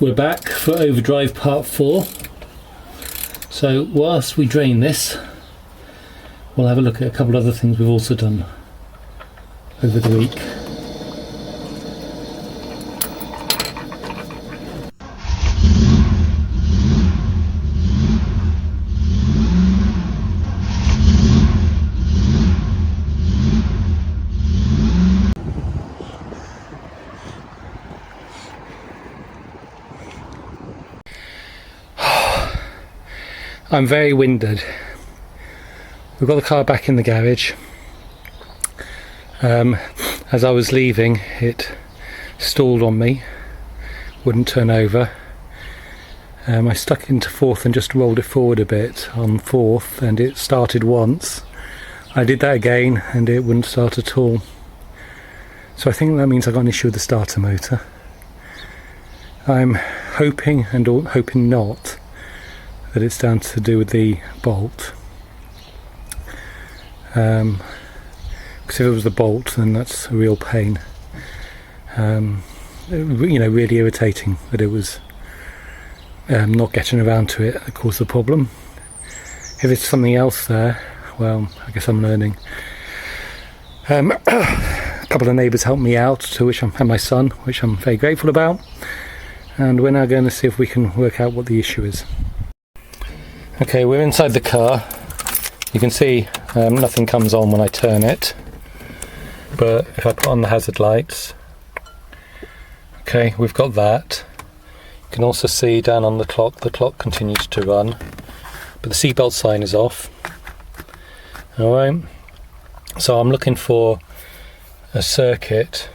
We're back for Overdrive Part 4. So whilst we drain this, we'll have a look at a couple other things we've also done over the week. I'm very winded. We've got the car back in the garage. As I was leaving, it stalled on me, wouldn't turn over. I stuck into fourth and just rolled it forward a bit on fourth, and it started once. I did that again and it wouldn't start at all. So I think that means I got an issue with the starter motor. I'm hoping and hoping not that it's down to do with the bolt. Because if it was the bolt, then that's a real pain. Really irritating that it was not getting around to it that caused the problem. If it's something else there, well, I guess I'm learning. A couple of neighbours helped me out, and my son, which I'm very grateful about. And we're now going to see if we can work out what the issue is. Okay, we're inside the car. You can see nothing comes on when I turn it, but if I put on the hazard lights, okay, we've got that. You can also see down on the clock continues to run, but the seatbelt sign is off. Alright, so I'm looking for a circuit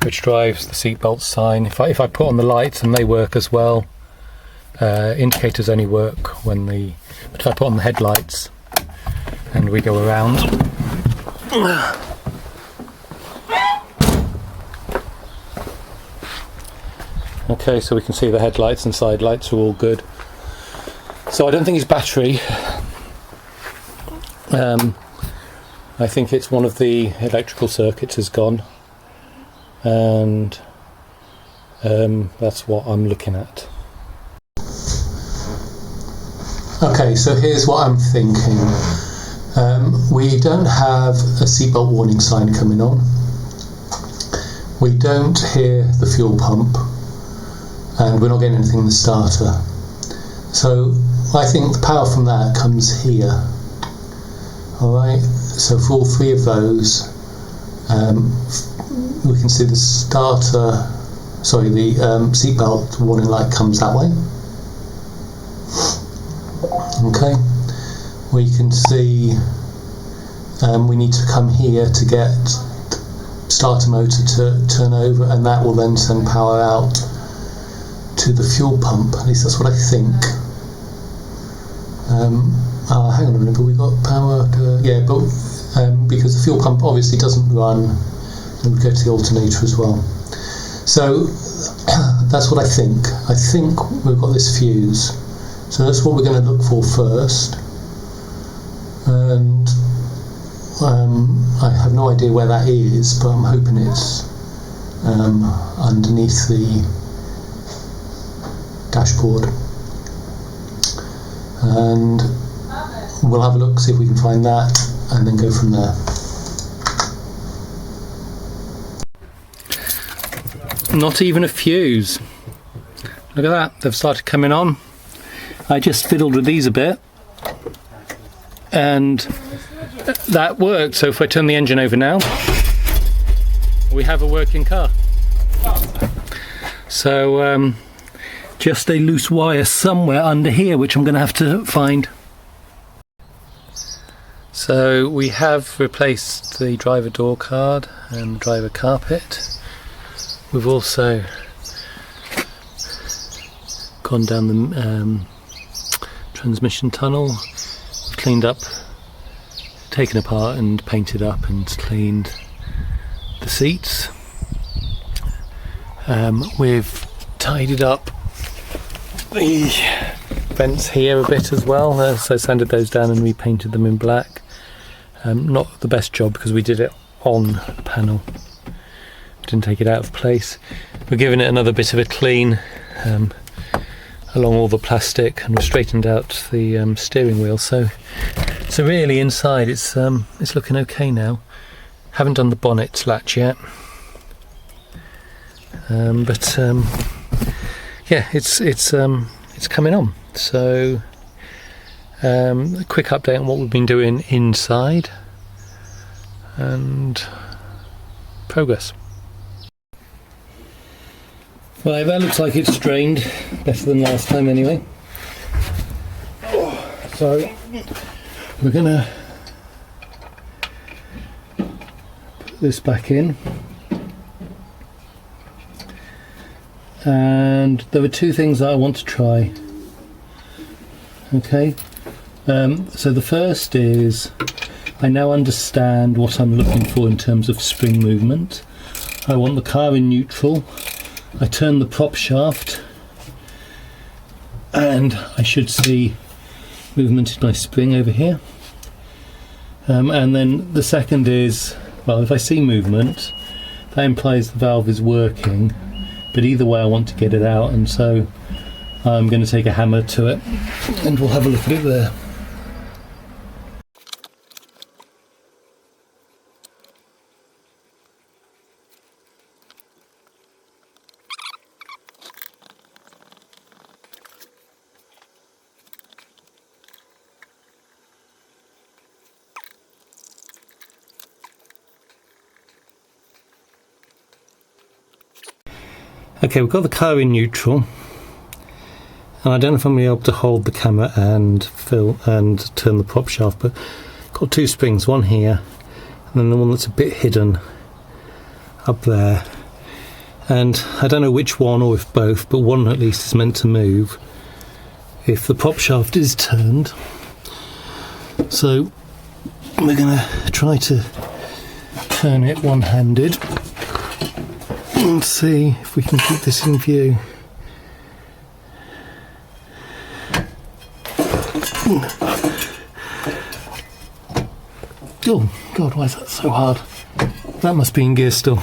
which drives the seatbelt sign. If I put on the lights and they work as well, indicators only work when but if I put on the headlights and we go around, okay, so we can see the headlights and side lights are all good. So I don't think it's battery. I think it's one of the electrical circuits has gone, and that's what I'm looking at. Okay, so here's what I'm thinking. We don't have a seatbelt warning sign coming on. We don't hear the fuel pump, and we're not getting anything in the starter. So I think the power from that comes here. Alright, so for all three of those, we can see the seatbelt warning light comes that way. Okay, we can see we need to come here to get starter motor to turn over, and that will then send power out to the fuel pump. At least that's what I think. Hang on a minute, but we got power because the fuel pump obviously doesn't run, and we go to the alternator as well. So that's what I think. I think we've got this fuse. So that's what we're going to look for first, and I have no idea where that is, but I'm hoping it's underneath the dashboard, and we'll have a look, see if we can find that, and then go from there. Not even a fuse. Look at that, they've started coming on. I just fiddled with these a bit and that worked. So if I turn the engine over now, we have a working car. So just a loose wire somewhere under here, which I'm going to have to find. So we have replaced the driver door card and the driver carpet. We've also gone down the transmission tunnel, cleaned up, taken apart and painted up and cleaned the seats. We've tidied up the vents here a bit as well, so sanded those down and repainted them in black. Not the best job because we did it on the panel, didn't take it out of place. We're giving it another bit of a clean along all the plastic, and we've straightened out the steering wheel. So really inside it's looking okay now. Haven't done the bonnet latch yet, but yeah, it's coming on. So a quick update on what we've been doing inside and progress. Right, that looks like it's drained better than last time anyway. So we're gonna put this back in, and there are two things that I want to try. Okay, so the first is I now understand what I'm looking for in terms of spring movement. I want the car in neutral. I turn the prop shaft and I should see movement in my spring over here. And then the second is, well, if I see movement, that implies the valve is working, but either way I want to get it out, and so I'm going to take a hammer to it and we'll have a look at it there. Okay, we've got the car in neutral, and I don't know if I'm going to be able to hold the camera and turn the prop shaft, but I've got two springs, one here and then the one that's a bit hidden up there, and I don't know which one or if both, but one at least is meant to move if the prop shaft is turned. So we're going to try to turn it one-handed and see if we can keep this in view. Oh God, why is that so hard? That must be in gear still.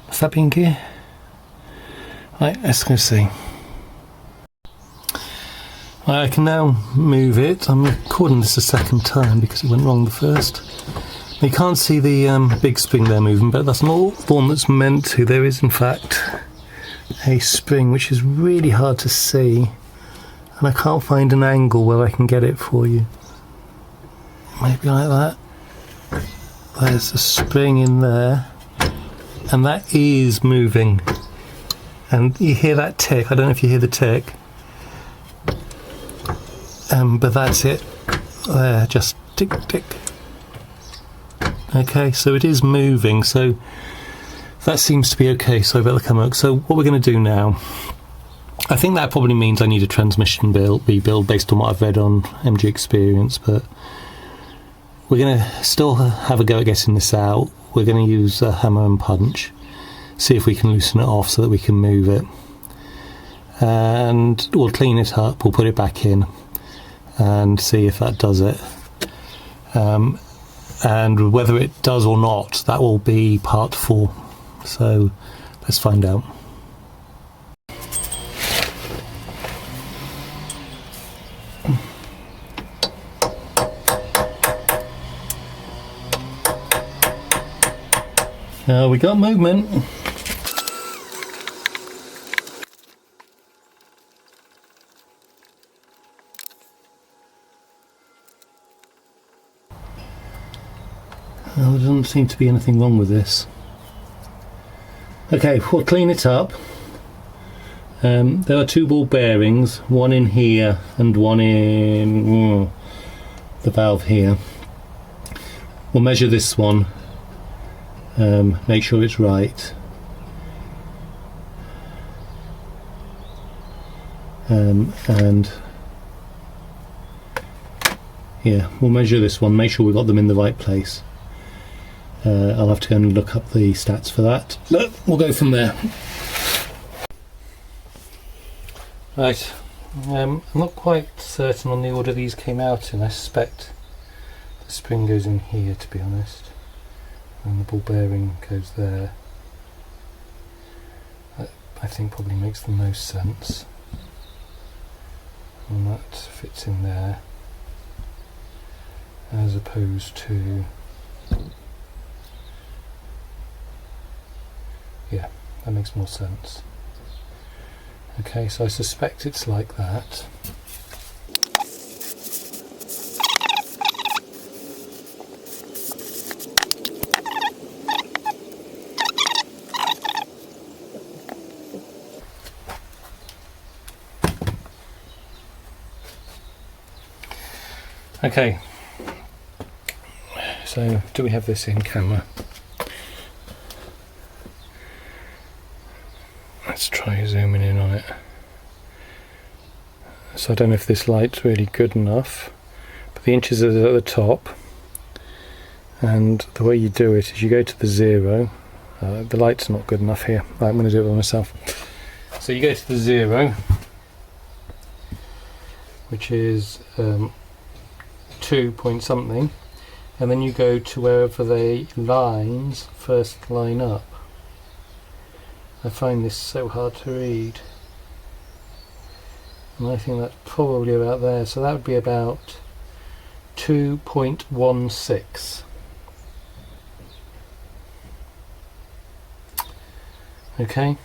Must that be in gear? Right, let's go see. Right, I can now move it. I'm recording this a second time because it went wrong the first. You can't see the big spring there moving, but that's not the one that's meant to. There is in fact a spring which is really hard to see, and I can't find an angle where I can get it for you. Maybe like that. There's a spring in there, and that is moving, and you hear that tick. I don't know if you hear the tick, but that's it there, just tick tick. Okay, so it is moving, so that seems to be okay, so I better come out. So what we're going to do now, I think that probably means I need a transmission rebuild based on what I've read on MG Experience, but we're going to still have a go at getting this out. We're going to use a hammer and punch, see if we can loosen it off so that we can move it, and we'll clean it up, we'll put it back in and see if that does it. And whether it does or not, that will be part 4. So let's find out. We got movement. Well, there doesn't seem to be anything wrong with this. Okay, we'll clean it up. There are 2 ball bearings, one in here and one in the valve here. We'll measure this one, make sure it's right. And yeah, we'll measure this one, make sure we've got them in the right place. I'll have to go and look up the stats for that. Look, we'll go from there. Right, I'm not quite certain on the order these came out in. I suspect the spring goes in here, to be honest, and the ball bearing goes there. I think probably makes the most sense, and that fits in there as opposed to, yeah, that makes more sense. Okay, so I suspect it's like that. Okay, so do we have this in camera? Let's try zooming in on it. So I don't know if this light's really good enough, but the inches are at the top, and the way you do it is you go to the 0. The light's not good enough here. Right, I'm going to do it by myself. So you go to the 0, which is 2 point something, and then you go to wherever the lines first line up. I find this so hard to read, and I think that's probably about there, so that would be about 2.16. Okay,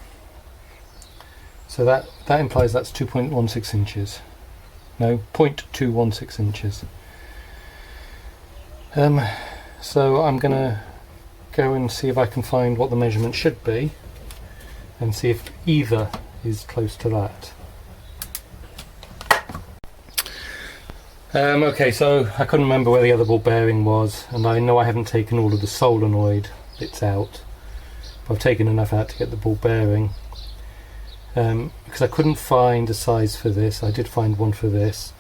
so that implies that's 2.16 inches. No, 0.216 inches. So I'm going to go and see if I can find what the measurement should be, and see if either is close to that. Okay, so I couldn't remember where the other ball bearing was, and I know I haven't taken all of the solenoid bits out, but I've taken enough out to get the ball bearing. Because I couldn't find a size for this. I did find one for this,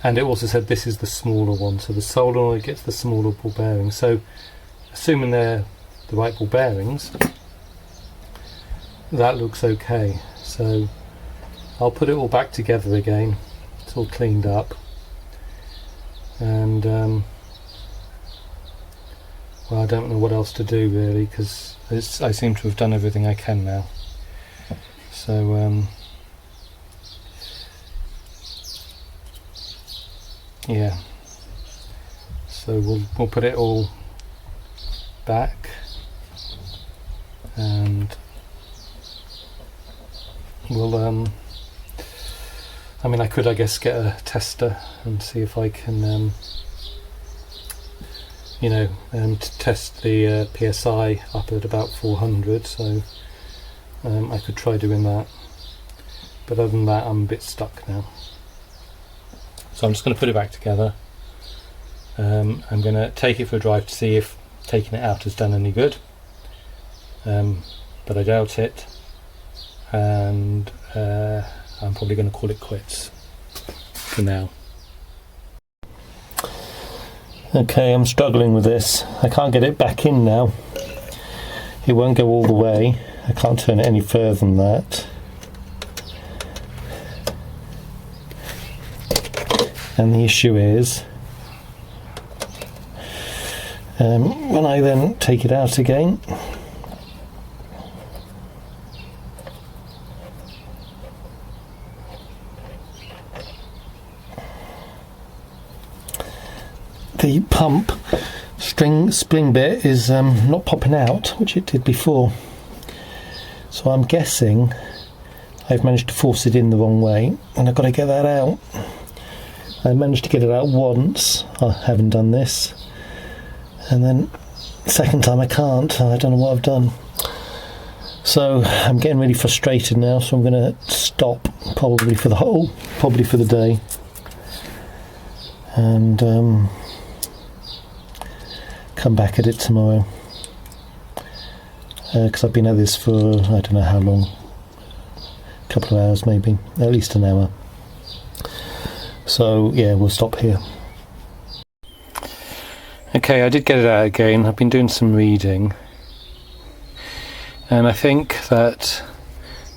and it also said this is the smaller one, so the solenoid gets the smaller ball bearing. So assuming they're the right ball bearings, that looks okay. So I'll put it all back together again. It's all cleaned up, and well, I don't know what else to do really, because I seem to have done everything I can now. So yeah, so we'll put it all back, and we'll I mean, I could, I guess, get a tester and see if I can test the PSI up at about 400, so I could try doing that, but other than that I'm a bit stuck now. So I'm just going to put it back together. I'm going to take it for a drive to see if taking it out has done any good, but I doubt it, and I'm probably going to call it quits for now. Okay, I'm struggling with this. I can't get it back in now. It won't go all the way. I can't turn it any further than that. And the issue is, when I then take it out again, the pump spring bit is not popping out, which it did before. So I'm guessing I've managed to force it in the wrong way, and I've got to get that out. I managed to get it out once, I haven't done this, and then the second time I can't. I don't know what I've done. So I'm getting really frustrated now, so I'm going to stop probably for the day, and come back at it tomorrow, because I've been at this for I don't know how long, a couple of hours maybe, at least an hour. So yeah, we'll stop here. Okay, I did get it out again. I've been doing some reading, and I think that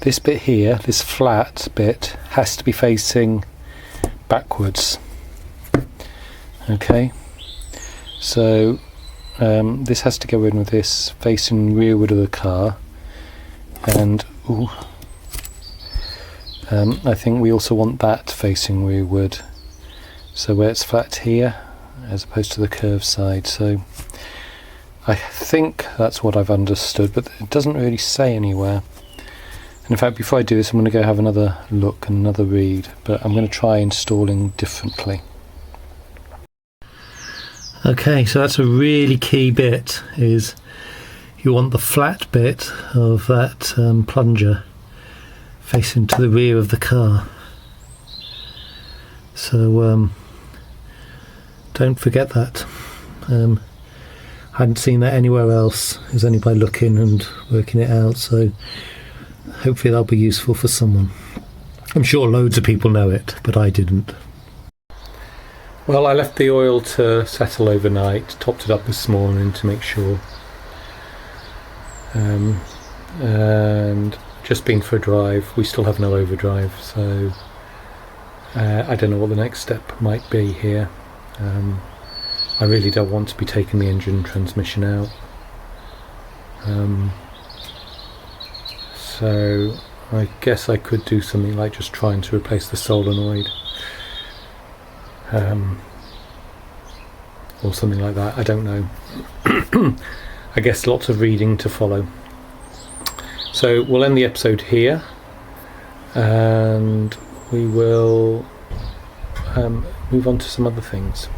this bit here, this flat bit, has to be facing backwards. Okay, so this has to go in with this facing rearward of the car, and I think we also want that facing rearward, so where it's flat here as opposed to the curved side. So I think that's what I've understood, but it doesn't really say anywhere. And in fact, before I do this, I'm going to go have another look and another read, but I'm going to try installing differently. Okay, so that's a really key bit, is you want the flat bit of that plunger facing to the rear of the car. So don't forget that. I hadn't seen that anywhere else. It was only by looking and working it out, so hopefully that'll be useful for someone. I'm sure loads of people know it, but I didn't. Well, I left the oil to settle overnight, topped it up this morning to make sure. And just been for a drive. We still have no overdrive, so I don't know what the next step might be here. I really don't want to be taking the engine and transmission out. So I guess I could do something like just trying to replace the solenoid, or something like that. I don't know. I guess lots of reading to follow. So we'll end the episode here, and we will move on to some other things.